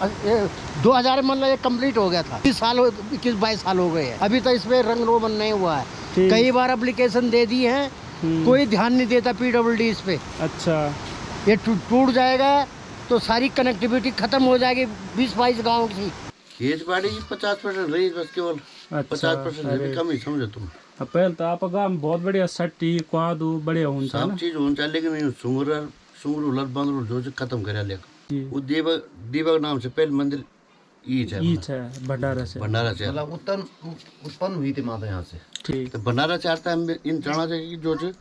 2000 मतलब ये कंप्लीट हो गया था। 21-22 साल हो गए हैं, अभी तो इस पे रंग रोगन नहीं हुआ है। कई बार एप्लीकेशन दे दी है, कोई ध्यान नहीं देता PWD इस पे। अच्छा, ये टूट जाएगा तो सारी कनेक्टिविटी खत्म हो जाएगी 20-22 गाँव की। खेत बाड़ी 50% रही, बस केवल 50% कम ही समझो तुम। पहले तो आप गाँव बहुत बढ़िया सट्टी क्वादू बढ़िया होता सब चीज होना चाहिए, लेकिन सुंगर उलर बंदर जो खत्म कर लिया। वो दीवा नाम से पहले मंदिर ईच है भंडारा से मतलब उत्पन्न हुई थी माता यहाँ से। ठीक, तो भंडारा चाहता है इन जाना चाहिए जो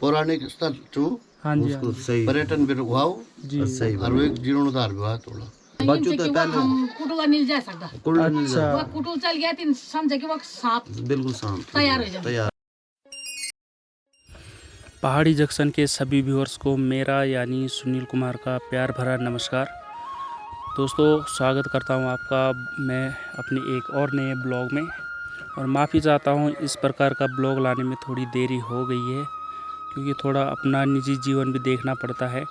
पौराणिक स्थल चू। हाँ जी, उसको सही पर्यटन भी हुआ जी, सही और वो एक जीर्णोद्धार भी हुआ थोड़ा। बच्चों तो पहले कुटुआ नहीं जा सकता। अच्छा, वो कुटु चल गया तीन समझे कि वो साफ बिल्कुल शांत तैयार हो जाए। पहाड़ी जंक्शन के सभी व्यूअर्स को मेरा यानी सुनील कुमार का प्यार भरा नमस्कार। दोस्तों, स्वागत करता हूं आपका मैं अपने एक और नए ब्लॉग में, और माफ़ी चाहता हूं इस प्रकार का ब्लॉग लाने में थोड़ी देरी हो गई है, क्योंकि थोड़ा अपना निजी जीवन भी देखना पड़ता है।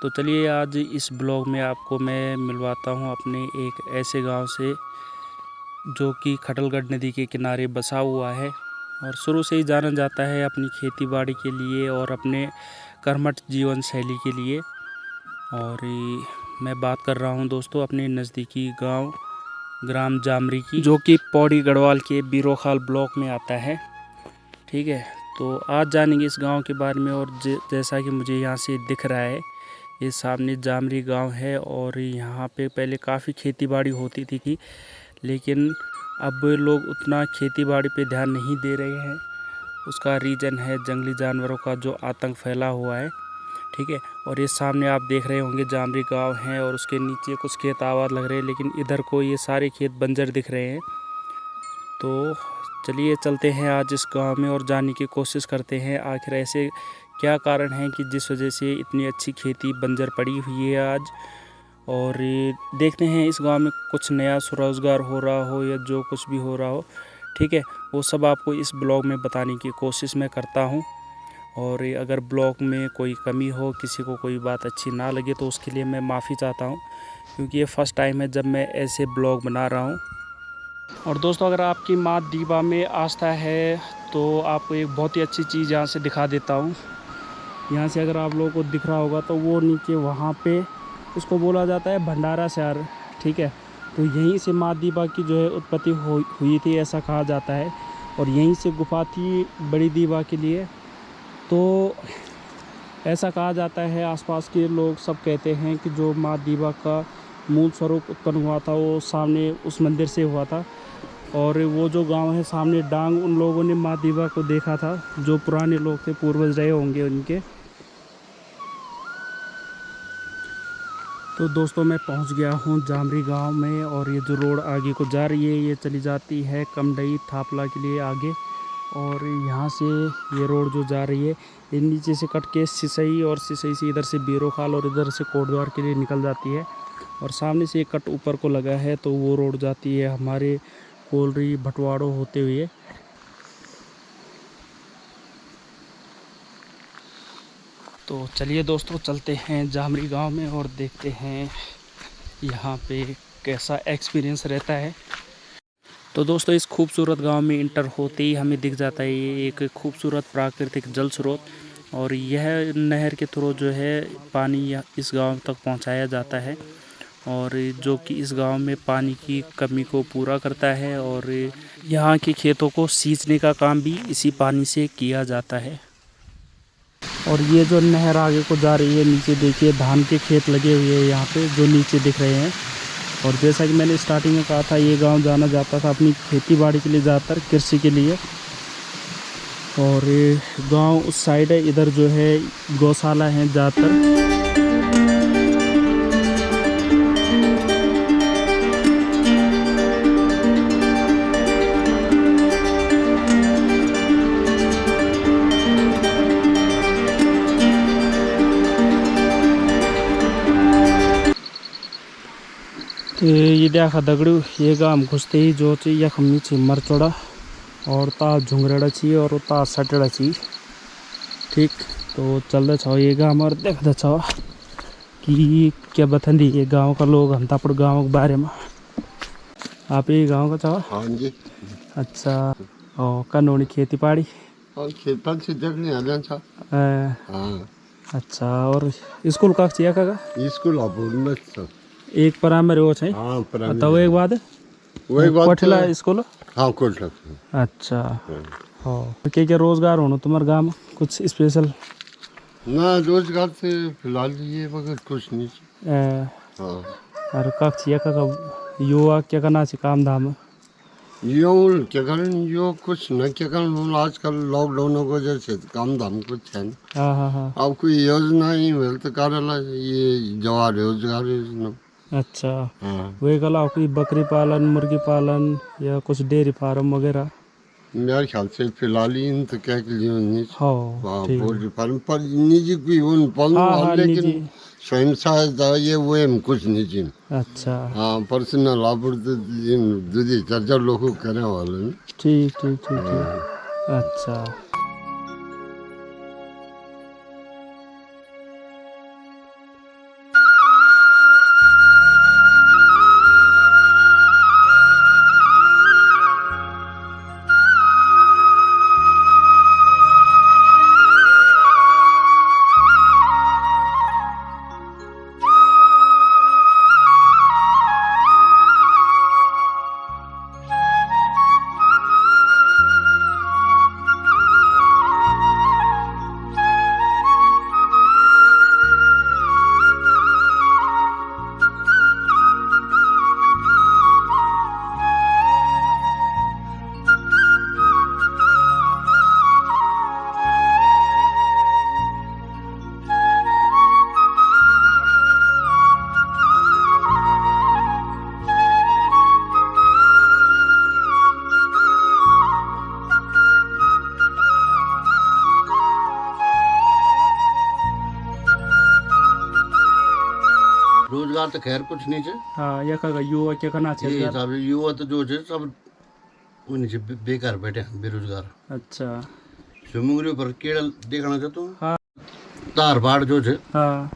तो चलिए, आज इस ब्लॉग में आपको मैं मिलवाता हूं अपने एक ऐसे गांव से जो कि खटलगढ़ नदी के किनारे बसा हुआ है और शुरू से ही जाना जाता है अपनी खेती बाड़ी के लिए और अपने कर्मठ जीवन शैली के लिए। और मैं बात कर रहा हूं दोस्तों अपने नज़दीकी गांव ग्राम जामरी की, जो कि पौड़ी गढ़वाल के बीरोखाल ब्लॉक में आता है। ठीक है, तो आज जानेंगे इस गांव के बारे में। और जैसा कि मुझे यहाँ से दिख रहा है, ये सामने जामरी गांव है और यहाँ पे पहले काफ़ी खेती बाड़ी होती थी, लेकिन अब लोग उतना खेती बाड़ी पे ध्यान नहीं दे रहे हैं। उसका रीज़न है जंगली जानवरों का जो आतंक फैला हुआ है। ठीक है, और ये सामने आप देख रहे होंगे जामरी गांव है और उसके नीचे कुछ खेत आबाद लग रहे हैं, लेकिन इधर को ये सारे खेत बंजर दिख रहे हैं। तो चलिए चलते हैं आज इस गांव में और जानने की कोशिश करते हैं आखिर ऐसे क्या कारण है कि जिस वजह से इतनी अच्छी खेती बंजर पड़ी हुई है आज। और देखते हैं इस गांव में कुछ नया स्वरोजगार हो रहा हो या जो कुछ भी हो रहा हो। ठीक है, वो सब आपको इस ब्लॉग में बताने की कोशिश मैं करता हूं। और अगर ब्लॉग में कोई कमी हो, किसी को कोई बात अच्छी ना लगे, तो उसके लिए मैं माफ़ी चाहता हूं, क्योंकि ये फ़र्स्ट टाइम है जब मैं ऐसे ब्लॉग बना रहा हूं। और दोस्तों, अगर आपकी माँ दीवा में आस्था है तो आपको एक बहुत ही अच्छी चीज़ यहाँ से दिखा देता हूँ। यहाँ से अगर आप लोगों को दिख रहा होगा तो वो नीचे वहाँ पे उसको बोला जाता है भंडारा शहर। ठीक है, तो यहीं से माँ दीवा की जो है उत्पत्ति हुई थी, ऐसा कहा जाता है। और यहीं से गुफा थी बड़ी दीवा के लिए, तो ऐसा कहा जाता है। आसपास के लोग सब कहते हैं कि जो माँ दीवा का मूल स्वरूप उत्पन्न हुआ था वो सामने उस मंदिर से हुआ था। और वो जो गांव है सामने डांग, उन लोगों ने माँ दीवा को देखा था, जो पुराने लोग थे, पूर्वज रहे होंगे उनके। तो दोस्तों, मैं पहुंच गया हूं जामरी गांव में, और ये जो रोड आगे को जा रही है ये चली जाती है कमडई थापला के लिए आगे। और यहाँ से ये रोड जो जा रही है ये नीचे से कट के सिसई, और सिसई से इधर से बीरोखाल और इधर से कोटद्वार के लिए निकल जाती है। और सामने से एक कट ऊपर को लगा है, तो वो रोड जाती है हमारे कोलरी भटवाड़ो होते हुए। तो चलिए दोस्तों, चलते हैं जामरी गांव में और देखते हैं यहाँ पे कैसा एक्सपीरियंस रहता है। तो दोस्तों, इस खूबसूरत गांव में इंटर होते ही हमें दिख जाता है ये एक खूबसूरत प्राकृतिक जल स्रोत। और यह नहर के थ्रू जो है पानी इस गांव तक पहुंचाया जाता है, और जो कि इस गांव में पानी की कमी को पूरा करता है। और यहाँ के खेतों को सींचने का काम भी इसी पानी से किया जाता है। और ये जो नहर आगे को जा रही है, नीचे देखिए धान के खेत लगे हुए हैं यहाँ पे जो नीचे दिख रहे हैं। और जैसा कि मैंने स्टार्टिंग में कहा था, ये गांव जाना जाता था अपनी खेती बाड़ी के लिए, ज़्यादातर कृषि के लिए। और ये गांव उस साइड है, इधर जो है गौशाला है ज़्यादातर। तो ये देखा दगड़ू, ये गांव घुसते ही जो यख नीचे मरचोड़ा और ता झुंगरेड़ा छी और ता सटेड़ा छी। ठीक, तो चलते छो ये गांव और देखते छो कि क्या बतंदी ये गांव का लोग हम तापड़ गांव के बारे में। आप ये गांव का चाहो? हाँ जी। अच्छा, और कानूनी खेती बाड़ी? और खेत से जगने आ जाए। हाँ। अच्छा, और स्कूल का चाहिए का? स्कूल अब एक प्राइमरी हो चाहिए। हाँ प्राइमरी। तो एक बाद कोठला स्कूल? हाँ कोठला। अच्छा, हाँ। क्या रोजगार होना तुम्हारे गांव में कुछ स्पेशल? ना रोजगार से फिलहाल ये वक्त कुछ नहीं। हाँ। और का चाहिए का युवा क्या करना चाहिए काम धाम? यो क्या करें, यो कुछ न क्या करें, आजकल लॉकडाउन की वजह से काम धाम कुछ है ना। हाँ हाँ। अब कोई योजना ही हेल्थ कार्यालय ये जवाहर रोजगार योजना। अच्छा। हाँ। वही कला कोई बकरी पालन, मुर्गी पालन या कुछ डेयरी फार्म वगैरह? मेरे ख्याल से फिलहाल इन तो क्या के लिए नहीं। हाँ, पोल्ट्री फार्म पर निजी कोई उन पालन, लेकिन स्वयं सहायता ये वो हम कुछ निजी। अच्छा। हाँ पर्सनल आपूर्ति दूधी चर्चा लोग करे वाले। ठीक ठीक ठीक ठीक। अच्छा। रोजगार तो खैर कुछ नहीं है। हाँ, या का युवा क्या करना चाहिए? ये हिसाब से युवा तो जो है सब नीचे बेकार बैठे हैं, बेरोजगार। अच्छा। स्विमिंग पर केड़ा देखना चाहता हूँ। हाँ। तार बाढ़ जो है हाँ,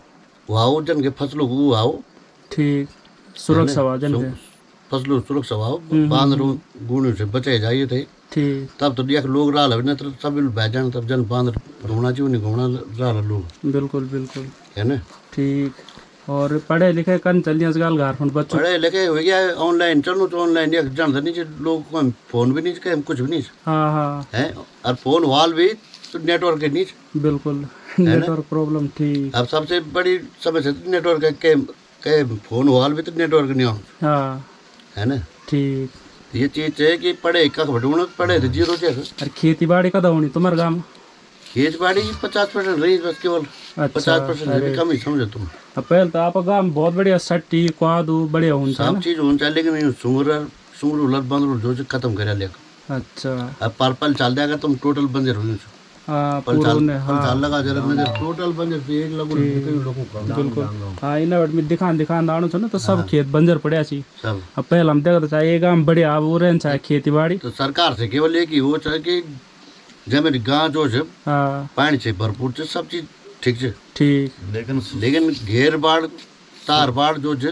वाओ जन के फसलों को वाओ। ठीक। सुरक्षा वाजन के फसलों सुरक्षा वाओ बांध गुणों से बचाए जाइए थे। ठीक। तब तो देख लोग रहा है, तो सब बह जाए, तब जन बांध घूमना चाहिए, नहीं घूमना रहा लोग। बिल्कुल बिल्कुल है ना। ठीक। और पढ़े लिखे कन चलिए आजकल घर पर बच्चों? पढ़े लिखे हो गया ऑनलाइन चलू तो ऑनलाइन एक जानते नहीं लोग को फोन भी नहीं कहे कुछ भी नहीं। हाँ हाँ है और फोन वाल भी तो नेटवर्क के नहीं। बिल्कुल नेटवर्क प्रॉब्लम। ठीक। अब सबसे बड़ी समस्या नेटवर्क के फोन वाल भी तो नेटवर्क नहीं हो। हाँ, है ना। ठीक। ये चीज है कि पढ़े कख बटून पढ़े तो जीरो जैसे। और खेती बाड़ी कदा होनी तुम्हारे गाँव में? खेती बाड़ी 50% रही बस केवल। 50% कम ही समझो तुम। पहले तो आप गाँव में बहुत बढ़िया सट्टी क्वादू बढ़िया होता सब चीज होना चाहिए, लेकिन सुंगर उलट बंद जो खत्म कर लिया। अच्छा। अब पर चाल देगा तुम टोटल बंजर हो। हाँ लगा जरा टोटल बंजर पे एक बिल्कुल। हाँ इन में दिखान दाणो छ न तो सब खेत बंजर पड़े छी। सब अब पहले हम देखा चाहे गाँव बढ़िया अब रहे चाहे खेती बाड़ी तो सरकार से केवल एक ही वो चाहे कि जब मेरी गाँव जो है पानी से भरपूर है, सब चीज ठीक है। ठीक। लेकिन घेर बाढ़ तार बाढ़ जो है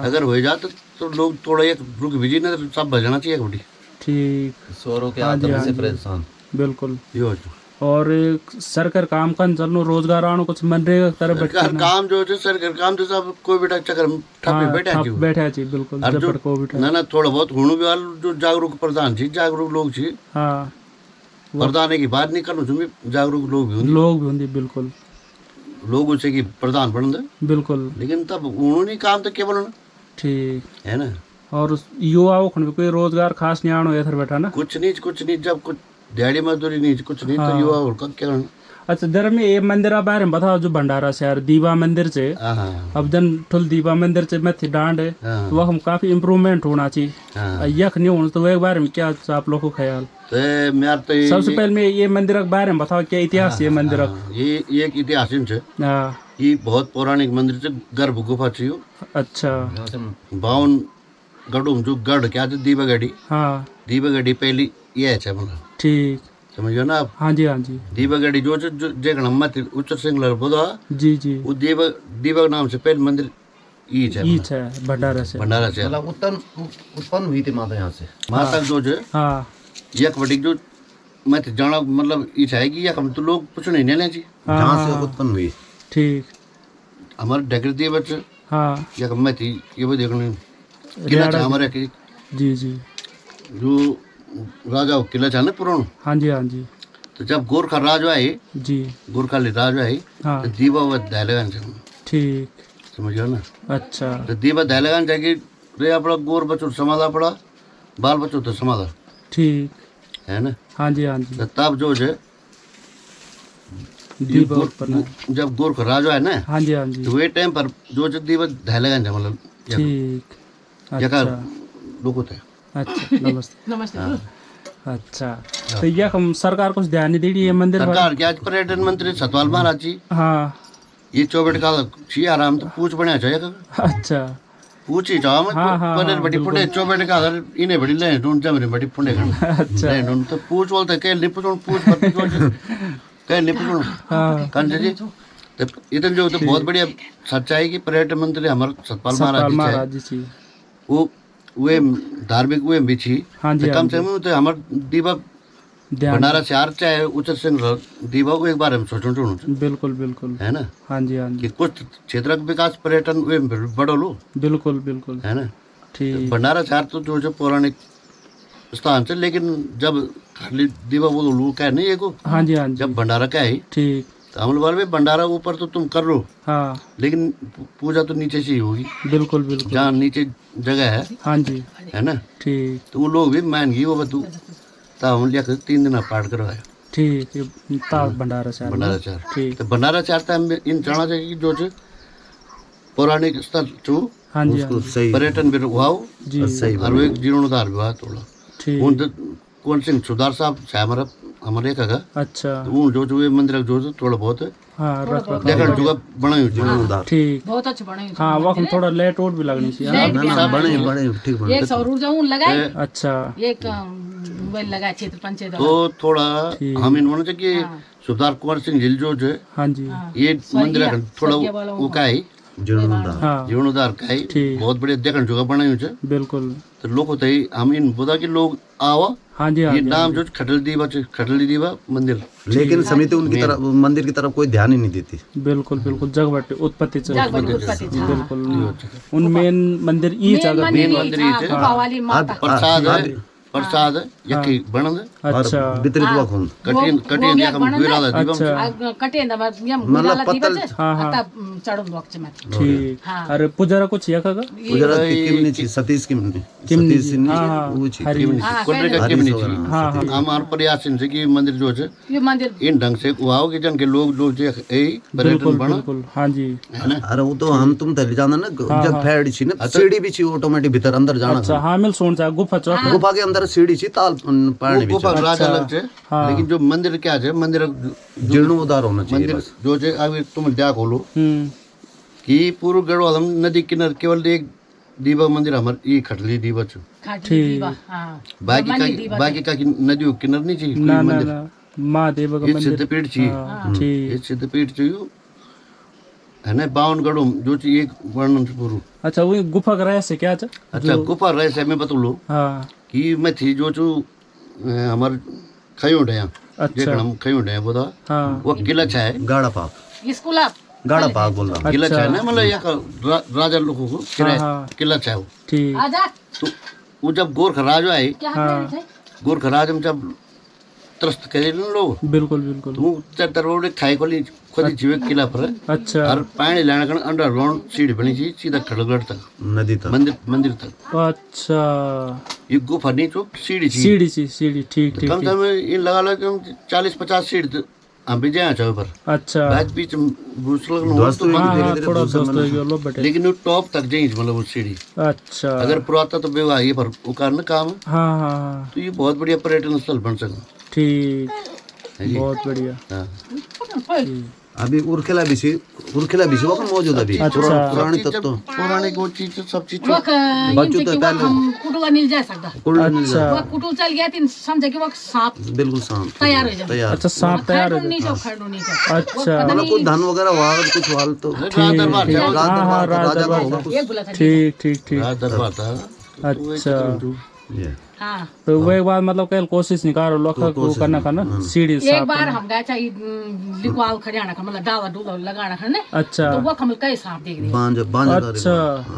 अगर हो जाए तो लोग थोड़ा एक रुक भी ना सब बजाना चाहिए बड़ी। ठीक। शोरों के आतंक से परेशान। बिल्कुल। और सरकार काम का चलनो रोजगार आनो कुछ मनरेगा तरह सरकार काम जो है सरकार काम तो सब कोई बेटा चक्कर बैठा छी। बिल्कुल। ना ना थोड़ा बहुत होने भी वाल जो जागरूक प्रधान छी, जागरूक लोग छी। हाँ, प्रधान की बात नहीं करना चाहिए, जागरूक लोग भी होंगे। बिल्कुल। लोग उसे की प्रधान बन दे। बिल्कुल। लेकिन तब उन्होंने काम तो केवल। ठीक है ना। और युवाओं को कोई रोजगार खास नहीं आनो इधर बैठा ना कुछ नहीं जब कुछ दिहाड़ी मजदूरी नहीं कुछ नहीं। तो युवा और क्या करना। अच्छा जरा में ये मंदिर बारे में बताओ जो भंडारा से यार दीवा मंदिर से। अब जन ठुल दीवा मंदिर से मैं थी डांड है तो वह हम काफी इम्प्रूवमेंट होना चाहिए। यख नहीं होना तो वह बारे में क्या आप लोगों को ख्याल? तो सबसे पहले मैं ये मंदिर के बारे में बताओ क्या इतिहास है मंदिर? ये एक इतिहास ये बहुत पौराणिक मंदिर से गर्भ गुफा चाहिए। अच्छा। 52 गढ़ों जो गढ़ क्या दीवा गढ़ी। हाँ दीवा गढ़ी पहली ये है मतलब। ठीक। समझियो ना आप। हाँ जी हाँ जी दीवागढ़ी जो जगह मत उच्च सिंगलर बोधा जी जी वो दीवग नाम से पहले मंदिर ईच है भंडारा से मतलब उत्पन्न हुई थी माता यहाँ से माता जो है हाँ एक बड़ी जो मैं तो जाना मतलब इच्छा है कि हम तो लोग कुछ नहीं लेना जी जहाँ से उत्पन्न हुई ठीक हमारे डगर दिए बच्चे हाँ या मैं थी ये भी देखने किला था हमारे की जी जी जो राजा किला था ना पुराना हाँ जी हाँ जी तो जब गोरखा राज आए जी गोरखाली राज आए हाँ तो दीवा व दहलगान से ठीक समझियो ना। अच्छा तो दीवा दहलगान जाके रे अपना गोर बच्चों समाधा पड़ा बाल बच्चों तो समाधा ठीक है ना। हाँ जी हाँ जी तो तब जो है दीवा उत्पन्न जब गोरखा राज आए ना हाँ जी हाँ जी तो वे टाइम पर जो दीवा दहलगान से मतलब ठीक जगह अच्छा लोग होते हैं। अच्छा नमस्ते नमस्ते अच्छा तो यह हम सरकार कुछ ध्यान नहीं दे रही है मंदिर पर सरकार के आज पर्यटन मंत्री सतपाल महाराज जी हाँ ये चौबेट का छी आराम तो पूछ बढ़िया चाहिए अच्छा पूछ ही चाहो मैं हाँ, हाँ, पनीर हाँ, बड़ी पुणे चौबेट का इन्हें बड़ी ले ढूंढ जमरे बड़ी पुणे अच्छा ले ढूंढ तो पूछ बोलते कह निपुण पूछ मत कह निपुण हाँ कंज जी तो इतन जो तो बहुत बढ़िया सच्चाई की पर्यटन मंत्री हमारे सतपाल महाराज जी जी वो वे धार्मिक वे बिछी हाँ जी कम से कम तो हमारे दीवा ध्यान भंडारा चार चाहे उच्च सिंह दीवा को एक बार हम सोचो बिल्कुल बिल्कुल है ना हाँ जी हाँ जी कि कुछ क्षेत्र का विकास पर्यटन वे बढ़ो लो बिल्कुल बिल्कुल है ना। ठीक भंडारा चार तो जो पौराणिक स्थान से लेकिन जब खाली दीवा बोलो लोग क्या नहीं को हाँ जी हाँ जी जब भंडारा क्या है ठीक तो हम लोग भंडारा ऊपर तो तुम कर लो हाँ लेकिन पूजा तो नीचे से ही होगी बिल्कुल बिल्कुल जहाँ नीचे जगह है हाँ जी है ना। ठीक तो वो लोग भी मान गई वो बतू तब हम लिया 3 दिन पाठ करवाया ठीक ये भंडारा से भंडारा चार ठीक तो भंडारा चार था इन जाना चाहिए जो पौराणिक स्थल जो हाँ जी हाँ जी पर्यटन विभाग जी और एक जीर्णोद्धार विभाग थोड़ा ठीक उन कौन सिंह सुधार साहब से हमारे का अच्छा वो जो ये मंदिर जो थोड़ा बहुत हाँ रख रख देखा जुगा बनाई जीर्णोद्धार ठीक बहुत अच्छे बने हाँ वक्त थोड़ा लेट वोट भी लगनी चाहिए बने एक 100 ऊर्जा लगाए अच्छा एक मोबाइल लगाए क्षेत्र पंचायत तो थोड़ा हम इन बोलना चाहिए कि सुधार कुंवर सिंह झील जो है हाँ जी ये मंदिर है थोड़ा वो का है हाँ जीर्णोद्धार का है बहुत बढ़िया देखने जुगा बनाई है बिल्कुल तो लोग होते ही हम इन बोला कि लोग आओ हाँ जी हाँ ये जी नाम जो खटल दीवा मंदिर लेकिन समिति उनकी तरफ मंदिर की तरफ कोई ध्यान ही नहीं देती। बिल्कुल बिल्कुल जगबट्टी उत्पत्ति से बिल्कुल उन हाँ। मेन मंदिर ई जगह मेन मंदिर ही थे प्रसाद यकी बनद अच्छा वितरित हुआ खून कटिन या हम विरादा दीवम अच्छा कटे ना यम मतलब पत्तल हाँ हाँ तब चढ़ो वक्त में ठीक अरे पुजारा कुछ या का गुजरात की किमनी थी सतीश किमनी सतीश ने वो थी हरी कोटरे का केम नहीं थी हाँ हाँ हमार प्रयास से कि मंदिर जो है ये मंदिर इन ढंग से वाओ के जन के लोग जो ए पर्यटन बना बिल्कुल हाँ जी है ना। अरे वो तो हम तुम तरी जाना ना जब फैड छी ना सीढ़ी भी छी ऑटोमेटिक भीतर अंदर जाना अच्छा हाँ मिल सोन चा गुफा चौक गुफा के अंदर सीढ़ी छी ताल पानी भी गुफा राजा लग है लेकिन जो मंदिर क्या है मंदिर जीर्णोद्धार होना चाहिए मंदिर बस। जो है अभी तुम क्या खोलो कि पूर्व गढ़वाल नदी किनारे केवल एक दीवा मंदिर हमारे ये खटली दीवा छ ठीक बाकी का नदियों किनारे नहीं चाहिए ना ना ना महादेव का ये मंदिर सिद्धपीठ चाहिए ठीक ये सिद्धपीठ चाहिए है ना 52 गढ़ों जो चाहिए एक वर्णन से पूर्व। अच्छा वो गुफा का रहस्य क्या था अच्छा गुफा रहस्य मैं बता लो हाँ कि मैं थी जो हमारे खयों डया अच्छा हम खयों डया बोला हाँ वो किला छा है गाड़ा पाक स्कूल आप गाड़ा पाक बोल रहा किला छा है ना मतलब यहाँ का राजा लोगों को किला छा है ठीक आजा तो वो जब गोरखा राज आए क्या हाथ में गोरखा राज में जब त्रस्त करे ना लोग बिल्कुल बिल्कुल तो तरह खाई खोली खुद जीवे किला पर अच्छा और पानी लाने का अंडरग्राउंड सीढ़ी बनी थी सीधा खड़गढ़ तक नदी तक मंदिर तक। अच्छा ये गुफा नहीं तो सीढ़ी थी सीढ़ी ठीक ठीक कम से कम इन लगा लो कि 40-50 सीढ़ी हम भी जाए चाहे पर अच्छा बीच तो हाँ थोड़ा दोस्त लो बेटे लेकिन वो टॉप तक जाए मतलब वो सीढ़ी अच्छा अगर पुरातत्व विभाग ये पर उकारना काम है हाँ हाँ हाँ तो ये बहुत बढ़िया पर्यटन स्थल बन सके। ठीक है जी। बहुत बढ़िया हाँ ठीक अभी उर्खेला बिसी वो का मौजूद अभी पुरानी तत्व पुराने को चीज सब चीज वो बच्चों तो पहले हम कुटुगा नहीं जा सकता वो कुटु चल गया तीन समझ के वो सांप बिल्कुल शांत तैयार हो जाए तैयार अच्छा सांप तैयार हो जाए। नहीं जाओ खड़ो नहीं जाओ अच्छा मतलब कुछ धन वगैरह हुआ कुछ वाल तो राजा का होगा कुछ। ये बोला था ठीक ठीक ठीक। रात दरबार था। अच्छा ये हाँ तो वो एक बार मतलब कल कोशिश निकालो लोखा को करना सीढ़ी एक साफ बार हम गए चाहिए लिखवाल खड़ियाना का मतलब दावा डूला लगाना खड़ने अच्छा तो वो हम कई सांप देख रहे बांझ अच्छा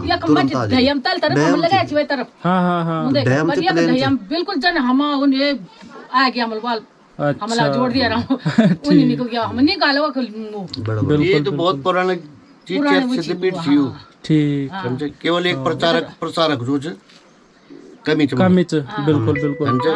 या कम धयम तल तरफ हम लगाए छिवे तरफ हाँ हाँ हाँ डैम पर ये धयम बिल्कुल जन हम उन्हें आ गया हमल वाल हमला जोड़ दिया रहा उन्हें निकल गया हम निकाले वो बड़ा ये तो बहुत पुराना चीज है सिद्धपीठ थी वो। ठीक समझे केवल एक प्रचारक रोज कमी कमी बिल्कुल बिल्कुल समझे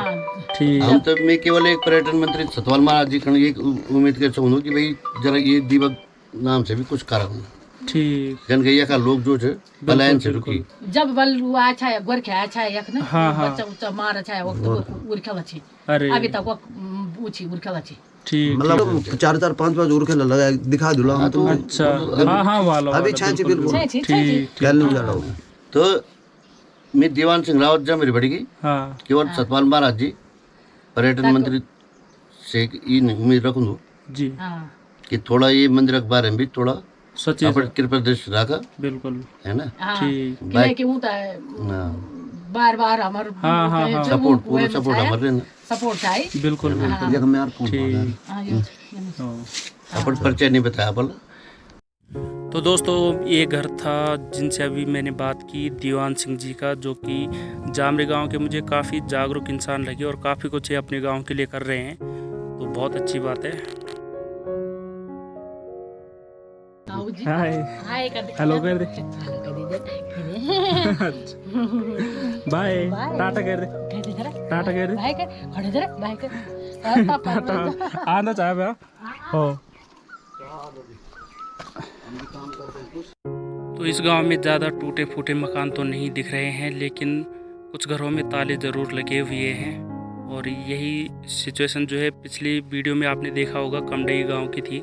ठीक। हम तो मैं केवल एक पर्यटन मंत्री सतपाल महाराज जी कण एक उम्मीद कर सकूँ कि भाई जरा ये दीपक नाम से भी कुछ कारण ठीक जनगैया का लोग जो है पलायन से रुकी जब बल हुआ अच्छा है गोरखे अच्छा है यख ना हाँ, हाँ। बच्चा उच्चा मार अच्छा है वो तो उरखेला छी अरे अभी तक वो ऊंची उरखेला छी ठीक मतलब 4-5 उर्खेला लगा दिखा दिला हम तो अच्छा हाँ हाँ वाला अभी छांची बिल्कुल ठीक कल नहीं जाड़ा तो मैं दीवान सिंह रावत जब मेरी बढ़ी हाँ केवल सतपाल महाराज जी पर्यटन मंत्री से ये उम्मीद रखूँ जी हाँ कि थोड़ा ये मंदिर के बारे में भी थोड़ा सच्ची अपन कृपा दृष्टि रखा बिल्कुल है ना ठीक किले के होता है हाँ बार बार हमार सपोर्ट पूरा सपोर्ट हमारे लेना सपोर्ट चाहिए बिल्कुल बिल्कुल ये हम यार कौन ठीक हाँ ये अपन परिचय नहीं बताया अपन तो दोस्तों ये घर था जिनसे अभी मैंने बात की दीवान सिंह जी का, जो कि जामरे गांव के मुझे काफ़ी जागरूक इंसान लगे और काफ़ी कुछ ये अपने गांव के लिए कर रहे हैं, तो बहुत अच्छी बात है। हाय हाय कर हेलो कर दे बाय टाटा कर दे टाटा कर दे भाई कर खड़े जरा भाई कर आना चाहे भैया हो। तो इस गांव में ज़्यादा टूटे फूटे मकान तो नहीं दिख रहे हैं, लेकिन कुछ घरों में ताले ज़रूर लगे हुए हैं। और यही सिचुएशन जो है पिछली वीडियो में आपने देखा होगा कमडई गांव की थी,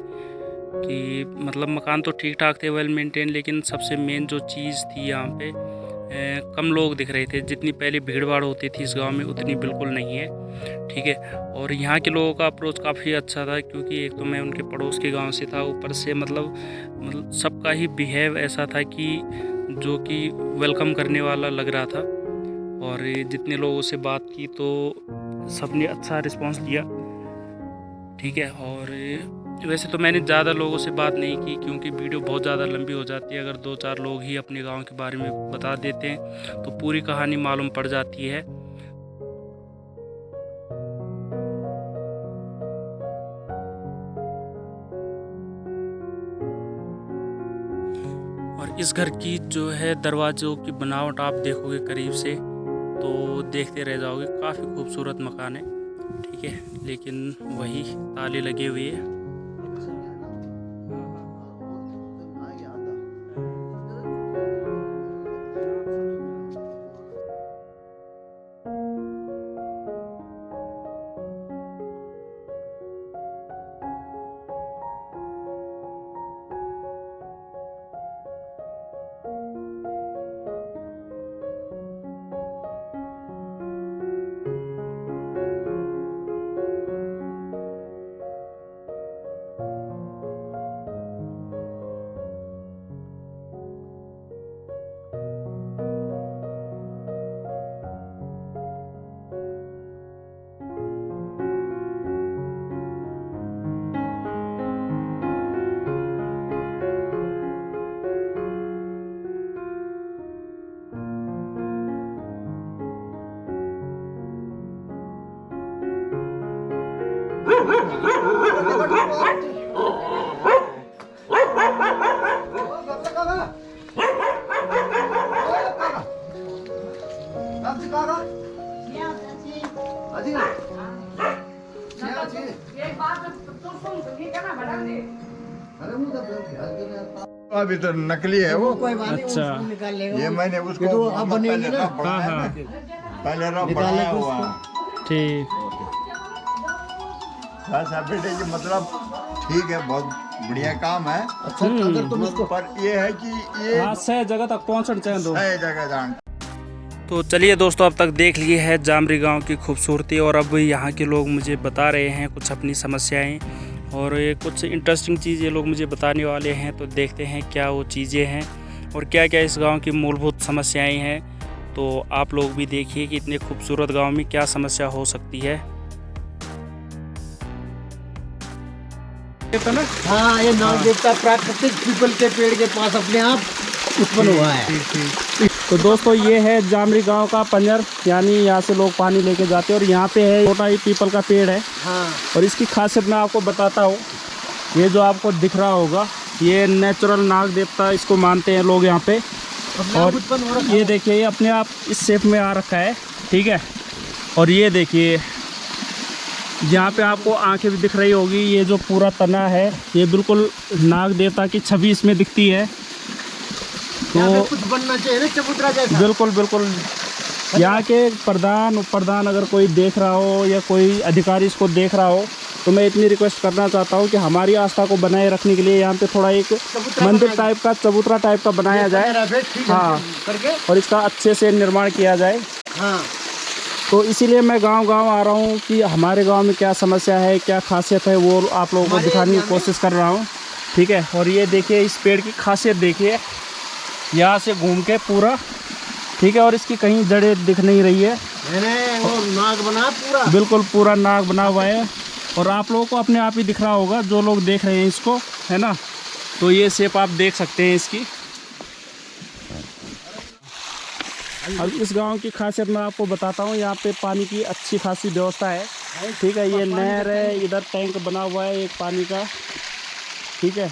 कि मतलब मकान तो ठीक ठाक थे, वेल मेंटेन, लेकिन सबसे मेन जो चीज़ थी यहाँ पे कम लोग दिख रहे थे। जितनी पहले भीड़ भाड़ होती थी इस गांव में उतनी बिल्कुल नहीं है, ठीक है। और यहाँ के लोगों का अप्रोच काफ़ी अच्छा था, क्योंकि एक तो मैं उनके पड़ोस के गांव से था, ऊपर से मतलब सबका ही बिहेव ऐसा था कि जो कि वेलकम करने वाला लग रहा था। और जितने लोगों से बात की तो सबने अच्छा रिस्पांस दिया, ठीक है। और वैसे तो मैंने ज़्यादा लोगों से बात नहीं की, क्योंकि वीडियो बहुत ज़्यादा लंबी हो जाती है। अगर 2-4 लोग ही अपने गांव के बारे में बता देते हैं तो पूरी कहानी मालूम पड़ जाती है। और इस घर की जो है दरवाज़ों की बनावट आप देखोगे करीब से तो देखते रह जाओगे, काफ़ी खूबसूरत मकान है, ठीक है। लेकिन वही ताले लगे हुए हैं। अभी तो नकली है वो। अच्छा ये मैंने उसको तो अब बनेगी ना। हाँ हाँ पहले रब बनाया हुआ। ठीक। बेटे ये मतलब ठीक है, बहुत बढ़िया काम है। अच्छा अगर तुम इसको पर ये है कि ये हाँ, सही जगह तक पहुँचना चाहिए दो। सही जगह जान। तो चलिए दोस्तों, अब तक देख लिए है जामरी गांव की खूबसूरती और अब यहाँ के लोग मुझे बता रहे हैं कुछ अपनी समस्याएं और ये कुछ इंटरेस्टिंग चीज़ ये लोग मुझे बताने वाले हैं। तो देखते हैं क्या वो चीज़ें हैं और क्या क्या इस गांव की मूलभूत समस्याएं हैं। तो आप लोग भी देखिए कि इतने खूबसूरत गांव में क्या समस्या हो सकती है। हाँ, ये नाग देवता प्राकृतिक पीपल के पेड़ के पास अपने आप उत्पन्न हुआ है। तो दोस्तों, ये है जामरी गांव का पंजर, यानी यहाँ से लोग पानी लेके जाते हैं और यहाँ पे है छोटा ही पीपल का पेड़ है। हाँ। और इसकी खासियत मैं आपको बताता हूँ। ये जो आपको दिख रहा होगा, ये नेचुरल नाग देवता इसको मानते हैं लोग यहाँ पे। और ये देखिए, ये अपने आप इस शेप में आ रखा है, ठीक है। और ये देखिए, यहाँ पे आपको आंखें भी दिख रही होगी। ये जो पूरा तना है, ये बिल्कुल नाग देवता की छवि इसमें दिखती है। तो कुछ बनना चाहिए ना चबूतरा जैसा। बिल्कुल बिल्कुल। यहाँ के प्रधान अगर कोई देख रहा हो या कोई अधिकारी इसको देख रहा हो, तो मैं इतनी रिक्वेस्ट करना चाहता हूँ कि हमारी आस्था को बनाए रखने के लिए यहाँ पे थोड़ा एक मंदिर टाइप का, चबूतरा टाइप का बनाया जाए। हाँ, और इसका अच्छे से निर्माण किया जाए। हाँ। तो इसीलिए मैं गांव-गांव आ रहा हूँ कि हमारे गांव में क्या समस्या है, क्या खासियत है, वो आप लोगों को दिखाने की कोशिश कर रहा हूँ, ठीक है। और ये देखिए, इस पेड़ की खासियत देखिए, यहाँ से घूम के पूरा, ठीक है। और इसकी कहीं जड़ें दिख नहीं रही है। वो नाग बना पूरा, बिल्कुल पूरा नाग बना हुआ है। और आप लोगों को अपने आप ही दिख रहा होगा जो लोग देख रहे हैं इसको, है ना। तो ये शेप आप देख सकते हैं इसकी। अब इस गांव की खासियत मैं आपको बताता हूँ। यहाँ पे पानी की अच्छी खासी व्यवस्था है, ठीक है। ये नहर है, इधर टैंक बना हुआ है एक पानी का, ठीक है।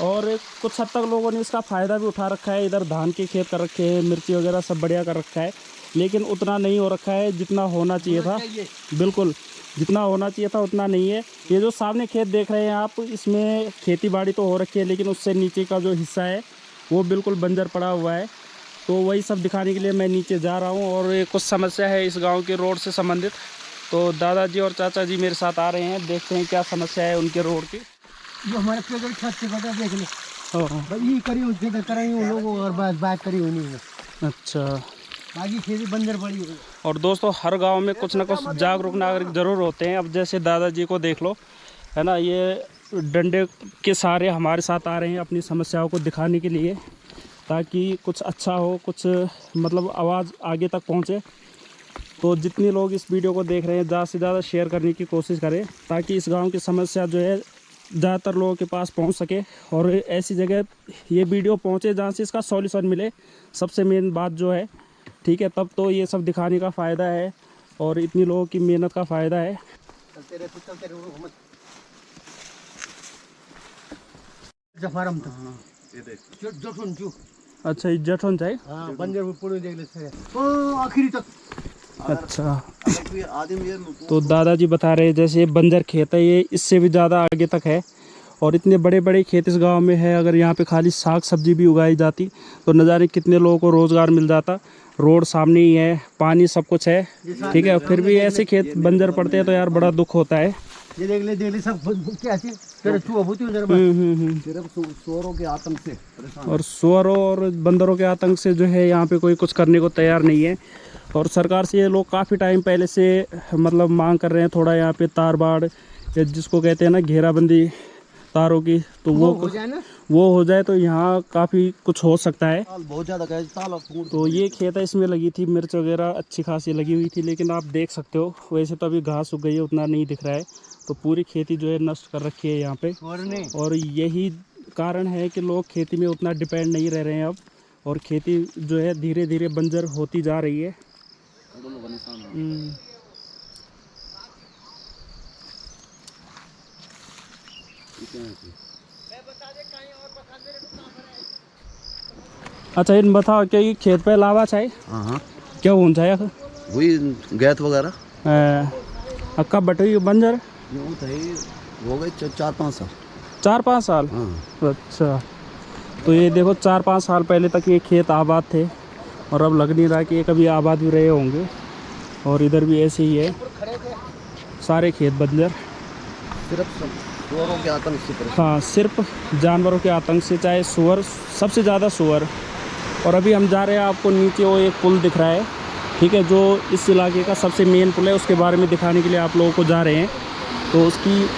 और कुछ हद तक लोगों ने इसका फ़ायदा भी उठा रखा है। इधर धान के खेत कर रखे हैं, मिर्ची वगैरह सब बढ़िया कर रखा है, लेकिन उतना नहीं हो रखा है जितना होना चाहिए था। बिल्कुल, जितना होना चाहिए था उतना नहीं है। ये जो सामने खेत देख रहे हैं आप, इसमें खेती बाड़ी तो हो रखी है, लेकिन उससे नीचे का जो हिस्सा है वो बिल्कुल बंजर पड़ा हुआ है। तो वही सब दिखाने के लिए मैं नीचे जा रहा हूँ। और ये कुछ समस्या है इस गांव के रोड से संबंधित। तो दादाजी और चाचा जी मेरे साथ आ रहे हैं, देखते हैं क्या समस्या है उनके रोड की। जो हमारे पेड़ छत से बता देख लो। भाई ये करी उसके करेंगे उन लोगों और बात करी होनी है। अच्छा, बाकी खेती बंजर पड़ी हुई। और दोस्तों, हर गांव में कुछ ना कुछ जागरूक नागरिक जरूर होते हैं। अब जैसे दादाजी को देख लो, है ना, ये डंडे के सहारे हमारे साथ आ रहे हैं अपनी समस्याओं को दिखाने के लिए, ताकि कुछ अच्छा हो, कुछ मतलब आवाज़ आगे तक पहुंचे। तो जितने लोग इस वीडियो को देख रहे हैं, ज़्यादा से ज़्यादा शेयर करने की कोशिश करें, ताकि इस गांव की समस्या जो है ज़्यादातर लोगों के पास पहुंच सके और ऐसी जगह ये वीडियो पहुंचे जहां से इसका सॉल्यूशन मिले। सबसे मेन बात जो है, ठीक है, तब तो ये सब दिखाने का फ़ायदा है और इतनी लोगों की मेहनत का फ़ायदा है। अच्छा, ये जठन चाहिए। हाँ, बंजर पूरे देख ले ओ आखिरी तक। अच्छा, तो दादाजी बता रहे हैं जैसे ये बंजर खेत है, ये इससे भी ज़्यादा आगे तक है। और इतने बड़े बड़े खेत इस गांव में है। अगर यहाँ पे खाली साग सब्जी भी उगाई जाती तो न जाने कितने लोगों को रोज़गार मिल जाता। रोड सामने ही है, पानी सब कुछ है, ठीक है। फिर भी ऐसे खेत बंजर पड़ते हैं तो यार बड़ा दुख होता है। ये देख ले सब क्या चीज सिर्फ सुअरों के आतंक से और सुअरों और बंदरों के आतंक से जो है यहाँ पे कोई कुछ करने को तैयार नहीं है। और सरकार से ये लोग काफ़ी टाइम पहले से मतलब मांग कर रहे हैं, थोड़ा यहाँ पे तार बाड़ या जिसको कहते हैं ना घेराबंदी तारों की, तो वो हो जाए तो यहाँ काफ़ी कुछ हो सकता है। बहुत ज़्यादा। तो ये खेत है, इसमें लगी थी मिर्च वगैरह अच्छी खासी लगी हुई थी, लेकिन आप देख सकते हो वैसे तो अभी घास उग गई है, उतना नहीं दिख रहा है। तो पूरी खेती जो है नष्ट कर रखी है यहाँ पे। और यही कारण है कि लोग खेती में उतना डिपेंड नहीं रह रहे हैं अब, और खेती जो है धीरे धीरे बंजर होती जा रही है। अच्छा, इन बताओ क्या ये खेत पे लावा चाहिए? हाँ, क्या होना चाहिए? वही गैत वगैरह कब बटी बंजर हो गए 4-5 साल। 4-5 साल? हाँ। अच्छा, तो ये देखो 4-5 साल पहले तक ये खेत आबाद थे और अब लग नहीं रहा कि ये कभी आबाद भी रहे होंगे। और इधर भी ऐसे ही है, सारे खेत बंजर। सुअरों के आतंक से परेशान। हाँ, सिर्फ जानवरों के आतंक से, चाहे सुअर, सबसे ज़्यादा सुअर। और अभी हम जा रहे हैं, आपको नीचे वो एक पुल दिख रहा है, ठीक है, जो इस इलाके का सबसे मेन पुल है, उसके बारे में दिखाने के लिए आप लोगों को जा रहे हैं, तो उसकी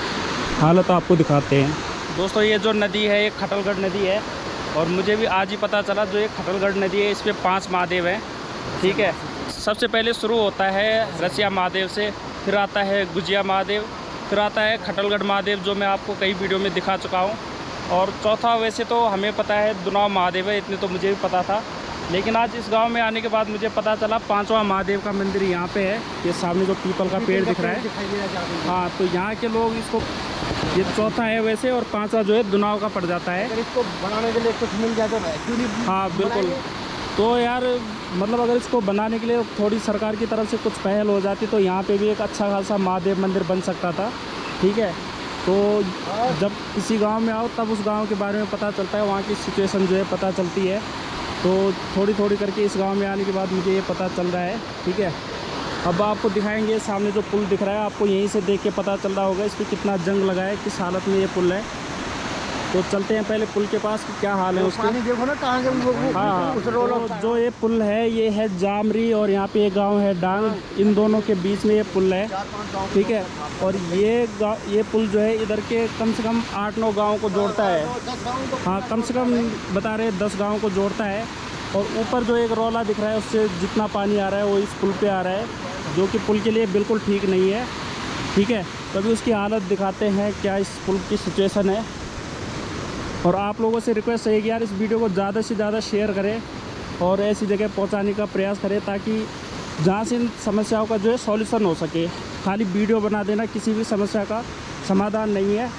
हालत आपको दिखाते हैं। दोस्तों, ये जो नदी है, ये खटलगढ़ नदी है, और मुझे भी आज ही पता चला, जो ये खटलगढ़ नदी है, इस पर 5 महादेव हैं, ठीक है। सबसे पहले शुरू होता है रसिया महादेव से, फिर आता है गुजिया महादेव, फिर आता है खटलगढ़ महादेव, जो मैं आपको कई वीडियो में दिखा चुका हूँ। और चौथा वैसे तो हमें पता है दुनाव महादेव है, इतने तो मुझे भी पता था, लेकिन आज इस गांव में आने के बाद मुझे पता चला 5वां महादेव का मंदिर यहाँ पे है। ये सामने जो पीपल का पेड़ दिख रहा है, हाँ, तो यहाँ के लोग इसको, ये चौथा है वैसे, और 5वां जो है दुनाव का पड़ जाता है। अगर इसको बनाने के लिए कुछ मिल जाए तो क्यों नहीं? हाँ बिल्कुल। तो यार मतलब अगर इसको बनाने के लिए थोड़ी सरकार की तरफ से कुछ पहल हो जाती तो यहाँ पे भी एक अच्छा खासा महादेव मंदिर बन सकता था, ठीक है। तो जब किसी गांव में आओ तब उस गांव के बारे में पता चलता है, वहाँ की सिचुएशन जो है पता चलती है। तो थोड़ी थोड़ी करके इस गांव में आने के बाद मुझे ये पता चल रहा है, ठीक है। अब आपको दिखाएंगे, सामने जो पुल दिख रहा है, आपको यहीं से देख के पता चल रहा होगा इस पर कितना जंग लगा है, किस हालत में ये पुल है। तो चलते हैं पहले पुल के पास कि क्या हाल है उसका। पानी देखो ना कहाँ से हाँ, तो जो ये पुल है, ये है जामरी, और यहाँ पे एक गांव है डांग, इन दोनों के बीच में ये पुल है, ठीक है। और ये पुल जो है इधर के कम से कम 8-9 गाँव को जोड़ता है। हाँ, कम से कम बता रहे 10 गाँव को जोड़ता है। और ऊपर जो एक रौला दिख रहा है, उससे जितना पानी आ रहा है वो इस पुल पे आ रहा है, जो कि पुल के लिए बिल्कुल ठीक नहीं है, ठीक है। तो अभी उसकी हालत दिखाते हैं, क्या इस पुल की सिचुएशन है। और आप लोगों से रिक्वेस्ट है कि यार इस वीडियो को ज़्यादा से ज़्यादा शेयर करें और ऐसी जगह पहुंचाने का प्रयास करें, ताकि जहां से इन समस्याओं का जो है सॉल्यूशन हो सके। खाली वीडियो बना देना किसी भी समस्या का समाधान नहीं है।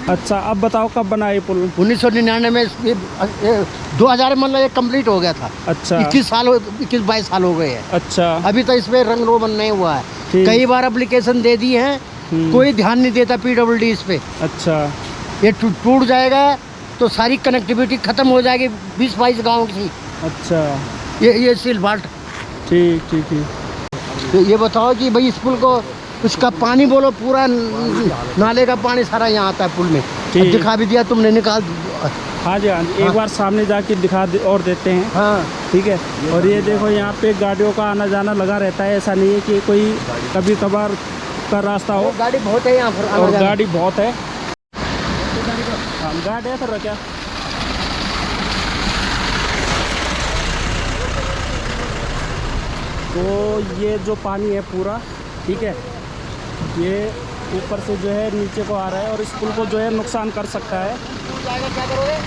अच्छा, अब बताओ कब बना ये पुल? 1999 में 2000 मतलब ये कंप्लीट हो गया था। अच्छा, 21-22 साल हो गए हैं। अच्छा, अभी तो इस पे रंग रोगन नहीं हुआ है। कई बार एप्लीकेशन दे दी है, कोई ध्यान नहीं देता PWD इस पे। अच्छा, ये टूट जाएगा तो सारी कनेक्टिविटी खत्म हो जाएगी 20-22 गाँव की। अच्छा, ये सिलवाट। ठीक ठीक ठीक। तो ये बताओ कि भाई इस पुल को, उसका पानी बोलो, पूरा नाले का पानी सारा यहाँ आता है पुल में। ठीक। दिखा भी दिया तुमने, निकाल। हाँ जी, हाँ जी, एक बार सामने जाके दिखा और देते हैं। हाँ, ठीक है। और ये देखो, यहाँ पे गाड़ियों का आना जाना लगा रहता है, ऐसा नहीं है कि कोई कभी कभार का रास्ता हो। गाड़ी बहुत है यहाँ पर, और गाड़ी बहुत है। हम गाड़ी है फिर क्या? तो ये जो पानी है पूरा, ठीक है, ये ऊपर से जो है नीचे को आ रहा है और इस पुल को जो है नुकसान कर सकता है। क्या करोगे?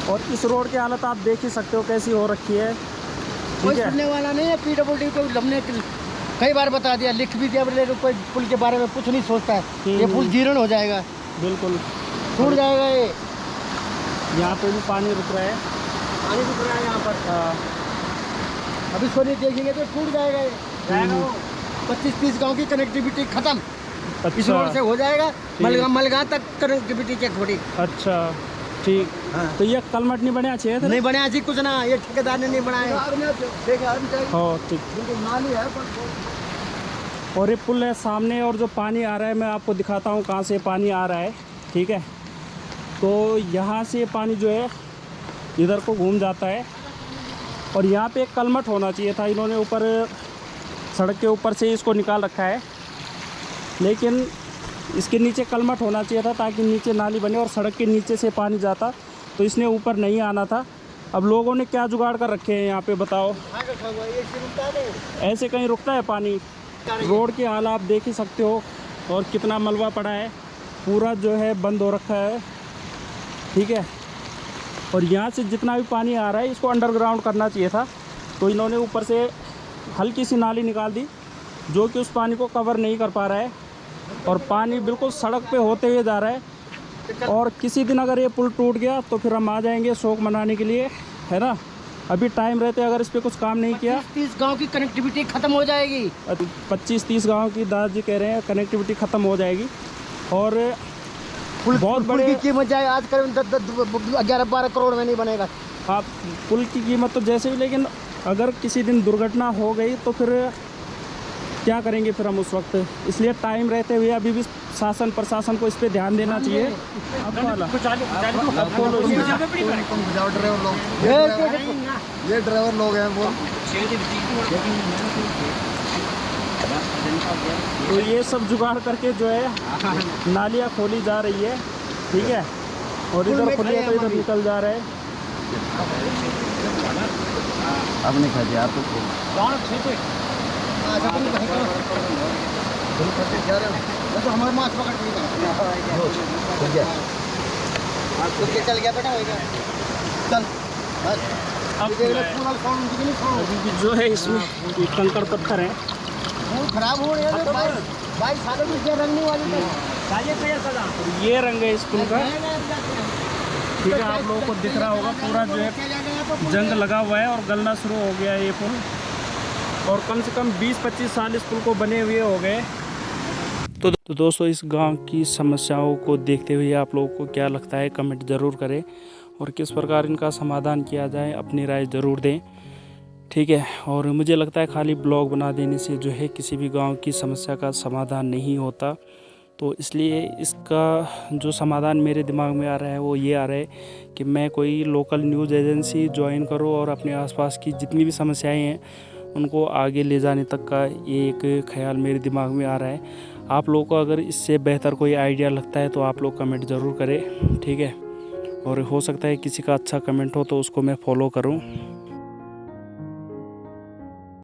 और इस रोड की हालत आप देख ही सकते हो कैसी हो रखी है, कोई ठीक है। सुनने वाला नहीं है। PWD को हमने कई बार बता दिया, लिख भी दिया, लेकिन कोई पुल के बारे में कुछ नहीं सोचता है। ये पुल जीर्ण हो जाएगा, बिल्कुल टूट जाएगा। ये यहाँ पे भी पानी रुक रहा है, पानी रुक रहा है यहाँ पर। हाँ, अभी इसको नहीं देखेंगे तो टूट जाएगा ये। 25-30 गांव की कनेक्टिविटी खत्म। इस रोड से हो जाएगा, मलगा तक कनेक्टिविटी चेक थोड़ी। अच्छा, ठीक। हाँ। तो ये कलमट नहीं बना चाहिए था? नहीं बना जी, कुछ ना, ये ठेकेदार ने नहीं बनाया। हाँ, ठीक। और ये पुल है सामने, और जो पानी आ रहा है मैं आपको दिखाता हूँ कहाँ से पानी आ रहा है, ठीक है। तो यहाँ से पानी जो है इधर को घूम जाता है, और यहाँ पे एक कलमट होना चाहिए था। इन्होंने ऊपर सड़क के ऊपर से इसको निकाल रखा है, लेकिन इसके नीचे कलमट होना चाहिए था ताकि नीचे नाली बने और सड़क के नीचे से पानी जाता, तो इसने ऊपर नहीं आना था। अब लोगों ने क्या जुगाड़ कर रखे हैं यहाँ पे, बताओ? ऐसे कहीं रुकता है पानी? रोड के हाल आप देख ही सकते हो, और कितना मलबा पड़ा है, पूरा जो है बंद हो रखा है, ठीक है। और यहाँ से जितना भी पानी आ रहा है इसको अंडरग्राउंड करना चाहिए था, तो इन्होंने ऊपर से हल्की सी नाली निकाल दी जो कि उस पानी को कवर नहीं कर पा रहा है, और पानी बिल्कुल सड़क पे होते हुए जा रहा है। और किसी दिन अगर ये पुल टूट गया तो फिर हम आ जाएंगे शोक मनाने के लिए, है ना। अभी टाइम रहते अगर इस पर कुछ काम नहीं किया, 30 गांव की कनेक्टिविटी खत्म हो जाएगी। 25-30 गांव की दादाजी कह रहे हैं कनेक्टिविटी ख़त्म हो जाएगी। और बहुत बड़ी की कीमत जाए आजकल 11-12 करोड़ में नहीं बनेगा। आप पुल की कीमत तो जैसे भी, लेकिन अगर किसी दिन दुर्घटना हो गई तो फिर क्या करेंगे फिर हम उस वक्त? इसलिए टाइम रहते हुए अभी भी शासन प्रशासन को इस पे ध्यान देना चाहिए। ये ड्राइवर लोग हैं वो। तो ये सब जुगाड़ करके जो है नालियाँ खोली जा रही है, ठीक है, और इधर खोलिए तो इधर निकल जा रहा है। अब नहीं खा दिया आप तो हमारे माछ पकड़ के चल गया बेटा, चल अब जो है इसमें कंकड़ पत्थर है, खराब हो रहे हैं 22 सालों में क्या रंगने वाली ये रंग है इस पुल का, ठीक है। आप लोगों को दिख रहा होगा पूरा जो है जंग लगा हुआ है और गलना शुरू हो गया है ये पुल, और कम से कम 20-25 साल इस पुल को बने हुए हो गए। तो दोस्तों, इस गांव की समस्याओं को देखते हुए आप लोगों को क्या लगता है कमेंट ज़रूर करें, और किस प्रकार इनका समाधान किया जाए अपनी राय ज़रूर दें, ठीक है। और मुझे लगता है खाली ब्लॉग बना देने से जो है किसी भी गांव की समस्या का समाधान नहीं होता। तो इसलिए इसका जो समाधान मेरे दिमाग में आ रहा है वो ये आ रहा है कि मैं कोई लोकल न्यूज़ एजेंसी ज्वाइन करूँ और अपने आसपास की जितनी भी समस्याएं हैं उनको आगे ले जाने तक का ये एक ख्याल मेरे दिमाग में आ रहा है। आप लोगों को अगर इससे बेहतर कोई आइडिया लगता है तो आप लोग कमेंट ज़रूर करें, ठीक है। और हो सकता है किसी का अच्छा कमेंट हो तो उसको मैं फॉलो करूं।